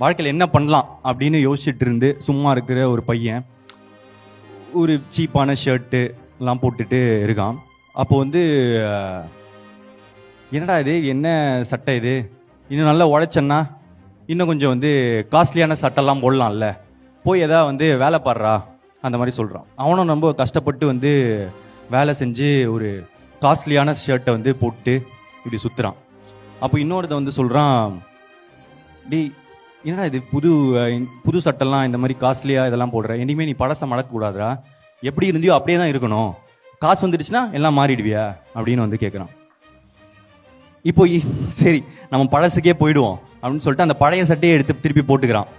வாழ்க்கையில் என்ன பண்ணலாம் அப்படின்னு யோசிச்சுட்டு இருந்து சும்மா இருக்கிற ஒரு பையன் ஒரு சீப்பான ஷர்ட்டு எல்லாம் போட்டுட்டு இருக்கான். அப்போ வந்து என்னடா இது, என்ன சட்டை இது, இன்னும் நல்லா உழைச்சேன்னா இன்னும் கொஞ்சம் வந்து காஸ்ட்லியான சட்டைலாம் போடலாம்ல, போய் எதாவது வந்து வேலை பாடுறா அந்த மாதிரி சொல்கிறான். அவனும் ரொம்ப கஷ்டப்பட்டு வந்து வேலை செஞ்சு ஒரு காஸ்ட்லியான ஷர்ட்டை வந்து போட்டு இப்படி சுற்றுறான். அப்போ இன்னொருத்த வந்து சொல்கிறான், டி என்னடா இது புது சட்டெல்லாம் இந்த மாதிரி காஸ்ட்லியாக இதெல்லாம் போடுற, இனிமேல் நீ பழசை மறக்கக்கூடாதா, எப்படி இருந்தியோ அப்படியே தான் இருக்கணும், காசு வந்துடுச்சுன்னா எல்லாம் மாறிடுவியா அப்படின்னு வந்து கேட்குறான். இப்போ சரி நம்ம பழசுக்கே போயிடுவோம் அப்படின்னு சொல்லிட்டு அந்த பழைய சட்டையை எடுத்து திருப்பி போட்டுக்கிறான்.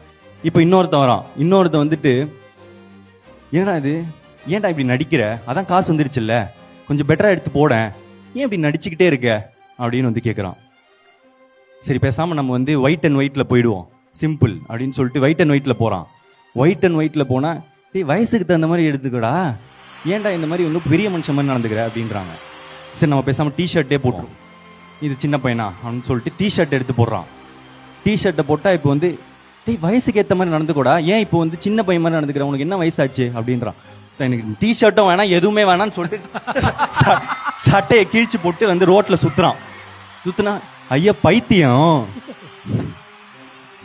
இப்போ இன்னொருத்த வந்துட்டு ஏன்னா இது ஏன்டா இப்படி நடிக்கிற, அதான் காசு வந்துருச்சுல்ல, கொஞ்சம் பெட்டராக எடுத்து போடேன், ஏன் இப்படி நடிச்சுக்கிட்டே இருக்க அப்படின்னு வந்து கேட்குறான். சரி பேசாமல் நம்ம வந்து ஒயிட் அண்ட் ஒயிட்டில் போயிடுவோம், சிம்பிள் அப்படின்னு சொல்லிட்டு ஒயிட் அண்ட் ஒயிட்டில் போகிறான். ஒயிட் அண்ட் ஒயிட்டில் போனால் டேய் வயசுக்கு தகுந்த மாதிரி எடுத்துக்கடா, ஏன்டா இந்த மாதிரி ஒன்றும் பெரிய மனுஷன் மாதிரி நடந்துக்கிற அப்படின்றாங்க. சரி நம்ம பேசாமல் டிஷர்ட்டே போட்டுரும், இது சின்ன பையனா அப்படின்னு சொல்லிட்டு டிஷர்ட் எடுத்து போடுறான். டிஷர்ட்டை போட்டால் இப்போ வந்து டேய் வயசுக்கு ஏற்ற மாதிரி நடந்துக்கூடா, ஏன் இப்போ வந்து சின்ன பையன் மாதிரி நடந்துக்கிற, உனக்கு என்ன வயசாச்சு அப்படின்றான். எனக்கு டிஷர்ட்டும் வேணாம் எதுவுமே வேணான்னு சொல்லிட்டு சட்டையை கிழிச்சு போட்டு வந்து ரோட்டில் சுற்றுனா ஐயா பைத்தியம்,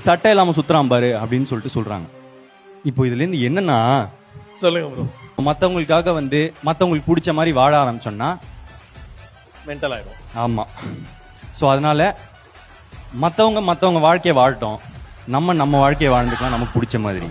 சட்டை இல்லாமல் சுற்றுறான் பாரு அப்படின்னு சொல்லிட்டு சொல்கிறாங்க. இப்போ இதுலேருந்து என்னன்னா சொல்லுங்க ப்ரோ, மற்றவங்களுக்காக வந்து மற்றவங்களுக்கு பிடிச்ச மாதிரி வாழ ஆரம்பிச்சோன்னா மென்டல் ஆயிடும். ஆமாம். ஸோ அதனால மற்றவங்க வாழ்க்கையை வாழட்டும், நம்ம வாழ்க்கையை வாழ்ந்துக்கலாம் நமக்கு பிடிச்ச மாதிரி.